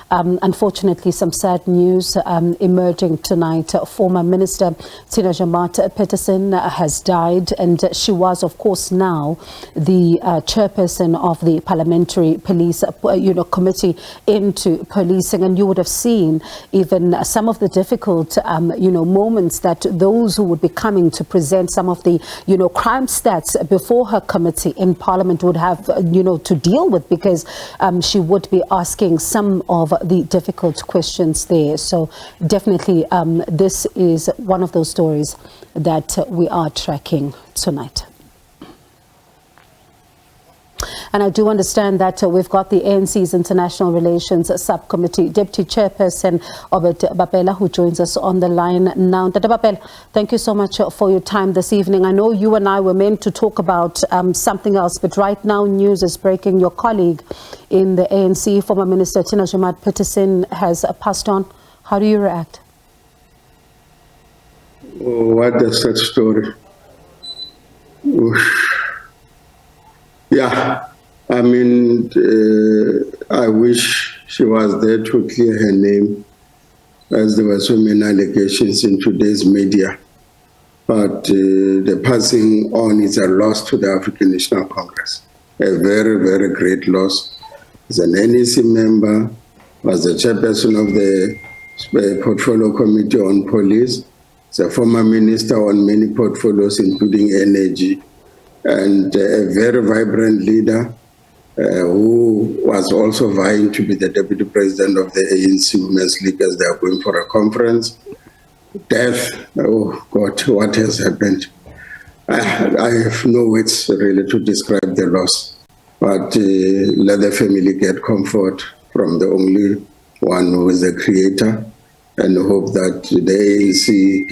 Unfortunately, some sad news emerging tonight. Former Minister Joemat-Pettersson has died, and she was, of course, now the chairperson of the Parliamentary Police Committee into policing. And you would have seen even some of the difficult moments that those who would be coming to present some of the crime stats before her committee in Parliament would have to deal with, because she would be asking some of the difficult questions there. So definitely this is one of those stories that we are tracking tonight. And I do understand that we've got the ANC's International Relations Subcommittee Deputy Chairperson, Obed Bapela, who joins us on the line now. Dr. Bapela, thank you so much for your time this evening. I know you and I were meant to talk about something else, but right now news is breaking. Your colleague in the ANC, former Minister Joemat-Pettersson, has passed on. How do you react? Oh, what a sad story. Oof. Yeah, I mean, I wish she was there to clear her name, as there were so many allegations in today's media. But the passing on is a loss to the African National Congress, a very, very great loss. As an NEC member, was the chairperson of the Portfolio Committee on Police, as a former minister on many portfolios, including energy, and a very vibrant leader who was also vying to be the deputy president of the ANC Women's League as they are going for a conference. Death, oh God, what has happened? I have no words really to describe the loss, but let the family get comfort from the only one who is the creator, and hope that the ANC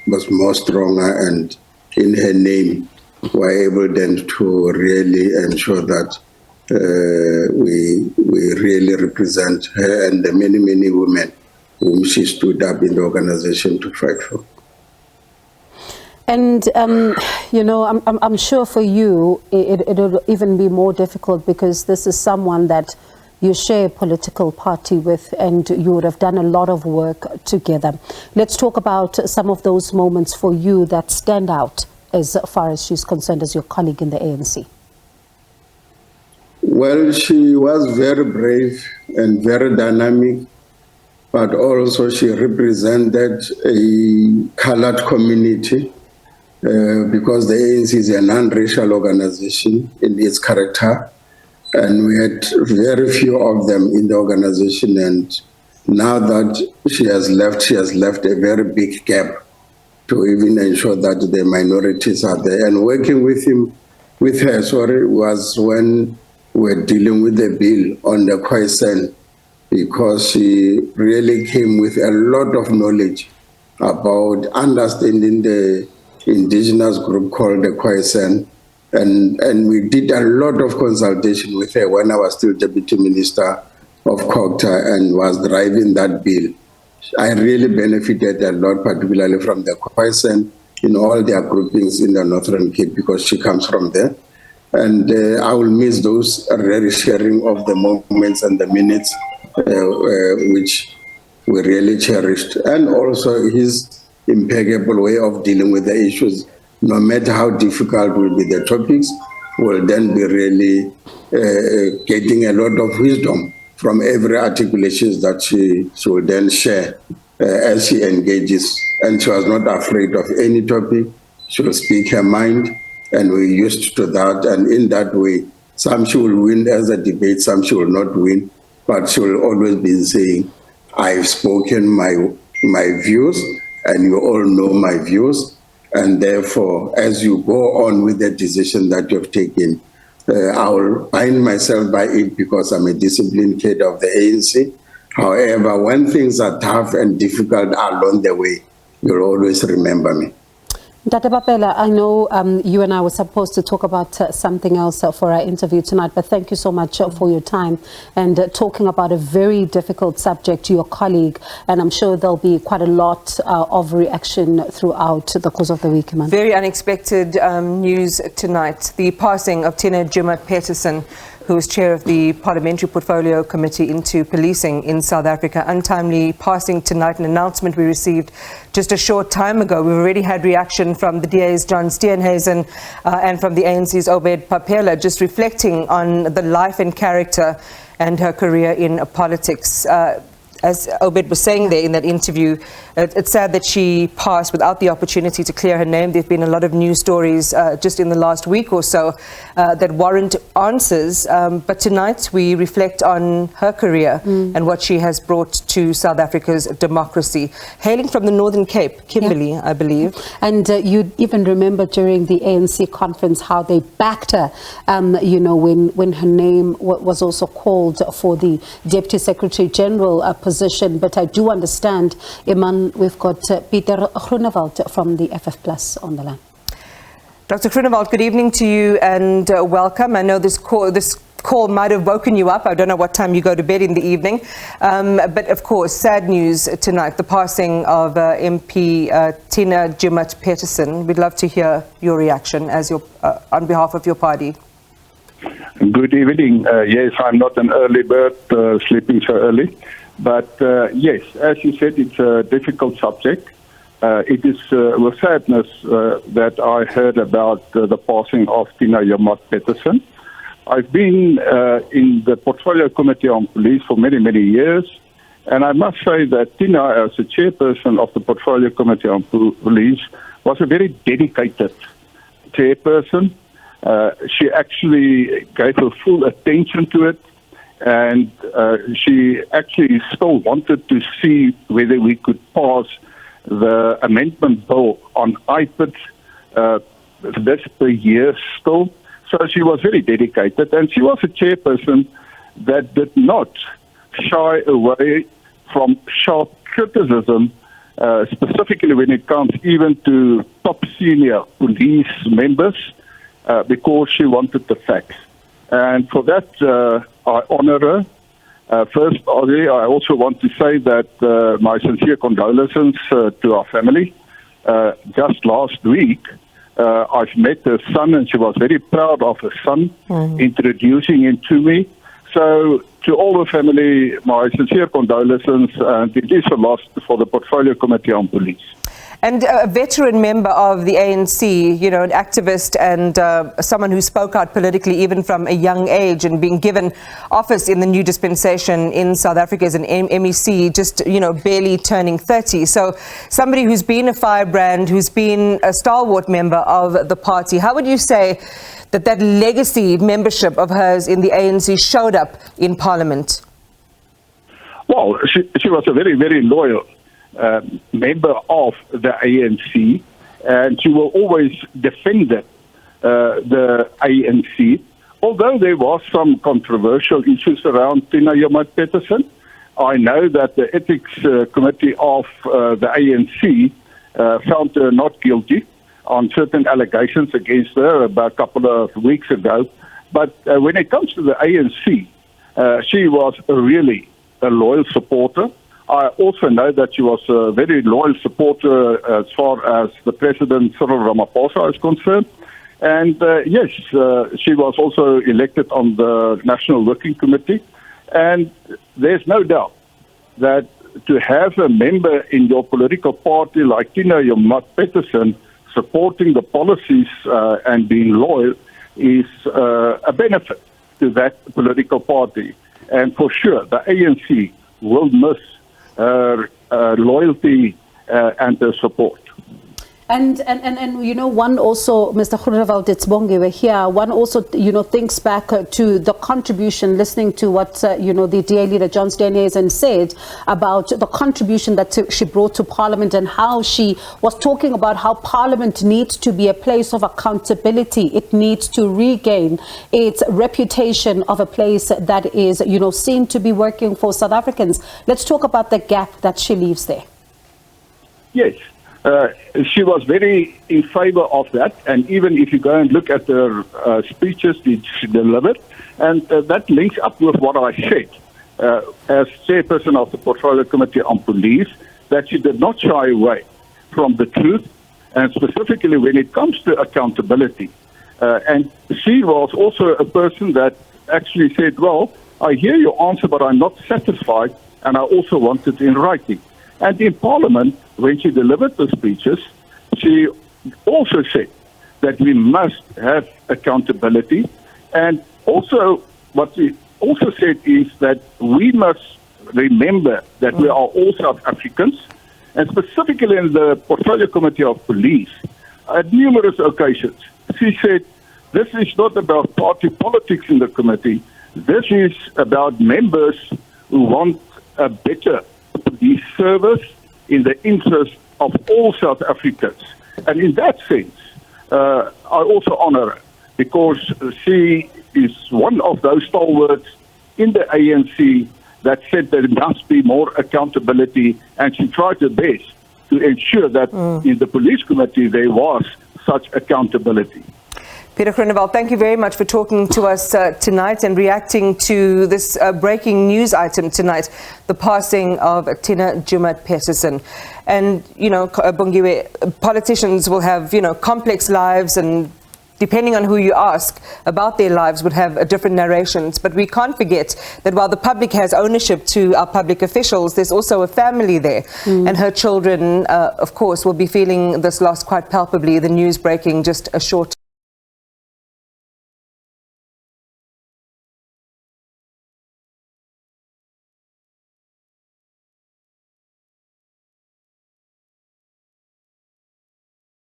was more stronger, and in her name were able then to really ensure that we really represent her and the many, many women whom she stood up in the organization to fight for. And, I'm sure for you, it'll even be more difficult, because this is someone that you share a political party with, and you would have done a lot of work together. Let's talk about some of those moments for you that stand out as far as she's concerned, as your colleague in the ANC. Well, she was very brave and very dynamic, but also she represented a colored community because the ANC is a non-racial organization in its character, and we had very few of them in the organization. And now that she has left a very big gap to even ensure that the minorities are there. And working with her, was when we're dealing with the bill on the Khoisan, because she really came with a lot of knowledge about understanding the indigenous group called the Khoisan. And we did a lot of consultation with her when I was still Deputy Minister of COGTA and was driving that bill. I really benefited a lot, particularly from the Khoisan in all their groupings in the Northern Cape, because she comes from there. And I will miss those really sharing of the moments and the minutes which we really cherished. And also his impeccable way of dealing with the issues, no matter how difficult will be the topics, will then be really getting a lot of wisdom from every articulation that she will then share as she engages. And she was not afraid of any topic. She will speak her mind, and we're used to that. And in that way, some she will win as a debate, some she will not win, but she will always be saying, I've spoken my views, and you all know my views. And therefore, as you go on with the decision that you've taken, I will bind myself by it, because I'm a disciplined kid of the ANC. However, when things are tough and difficult along the way, you'll always remember me. Dr. Bapela, I know you and I were supposed to talk about something else for our interview tonight, but thank you so much for your time and talking about a very difficult subject to your colleague. And I'm sure there'll be quite a lot of reaction throughout the course of the week, man. Very unexpected news tonight, the passing of Joemat-Pettersson, who is chair of the Parliamentary Portfolio Committee into Policing in South Africa, untimely passing tonight, an announcement we received just a short time ago. We've already had reaction from the DA's John Steenhuisen and from the ANC's Obed Papela, just reflecting on the life and character and her career in politics. As Obed was saying there in that interview, it's sad that she passed without the opportunity to clear her name. There have been a lot of news stories just in the last week or so that warrant answers. But tonight we reflect on her career and what she has brought to South Africa's democracy. Hailing from the Northern Cape, Kimberley, I believe. And you even remember during the ANC conference how they backed her, you know, when her name was also called for the Deputy Secretary General position. But I do understand, Iman, we've got Peter Groenewald from the FF Plus on the line. Dr. Groenewald, good evening to you and welcome. I know this call might have woken you up. I don't know what time you go to bed in the evening. But of course, sad news tonight, the passing of MP Tina Joemat-Pettersson. We'd love to hear your reaction as on behalf of your party. Good evening. Yes, I'm not an early bird sleeping so early. But yes, as you said, it's a difficult subject. It is with sadness that I heard about the passing of Tina Joemat-Pettersson. I've been in the Portfolio Committee on Police for many, many years. And I must say that Tina, as the chairperson of the Portfolio Committee on Police, was a very dedicated chairperson. She actually gave her full attention to it. And she actually still wanted to see whether we could pass the amendment bill on iPads this per year still. So she was very dedicated, and she was a chairperson that did not shy away from sharp criticism, specifically when it comes even to top senior police members, because she wanted the facts. And for that, I honor her. First, I also want to say that my sincere condolences to our family. Just last week, I've met her son, and she was very proud of her son, introducing him to me. So, to all the family, my sincere condolences, and it is a loss for the Portfolio Committee on Police. And a veteran member of the ANC, you know, an activist and someone who spoke out politically even from a young age, and being given office in the new dispensation in South Africa as an MEC, just, you know, barely turning 30. So somebody who's been a firebrand, who's been a stalwart member of the party. How would you say that legacy membership of hers in the ANC showed up in Parliament? Well, she was a very, very loyal member of the ANC, and she will always defend the ANC. Although there was some controversial issues around Tina Joemat-Pettersson, I know that the Ethics Committee of the ANC found her not guilty on certain allegations against her about a couple of weeks ago. But when it comes to the ANC, she was really a loyal supporter. I also know that she was a very loyal supporter as far as the President Cyril Ramaphosa is concerned. And yes, she was also elected on the National Working Committee. And there's no doubt that to have a member in your political party like Tina Joemat-Pettersson supporting the policies and being loyal is a benefit to that political party. And for sure, the ANC will miss her loyalty and her support. And you know, one also, Mr. Groenewald, it's Bonge, we're here. One also, you know, thinks back to the contribution, listening to what, you know, the DA leader, John Steenhuisen, said about the contribution that she brought to Parliament, and how she was talking about how Parliament needs to be a place of accountability. It needs to regain its reputation of a place that is, you know, seen to be working for South Africans. Let's talk about the gap that she leaves there. Yes. She was very in favor of that, and even if you go and look at her speeches she delivered, and that links up with what I said as chairperson of the Portfolio Committee on Police, that she did not shy away from the truth, and specifically when it comes to accountability. And she was also a person that actually said, well, I hear your answer, but I'm not satisfied, and I also want it in writing. And in Parliament, when she delivered the speeches, she also said that we must have accountability. And also, what she also said is that we must remember that we are all South Africans, and specifically in the Portfolio Committee of Police, at numerous occasions, she said, this is not about party politics in the committee. This is about members who want a better police service in the interest of all South Africans. And in that sense, I also honor her, because she is one of those stalwarts in the ANC that said there must be more accountability, and she tried her best to ensure that in the police committee there was such accountability. Peter Groenewald, thank you very much for talking to us tonight and reacting to this breaking news item tonight, the passing of Tina Joemat-Pettersson. And, you know, Bongiwe, politicians will have, you know, complex lives, and depending on who you ask about their lives would have different narrations. But we can't forget that while the public has ownership to our public officials, there's also a family there. And her children, of course, will be feeling this loss quite palpably, the news breaking just a short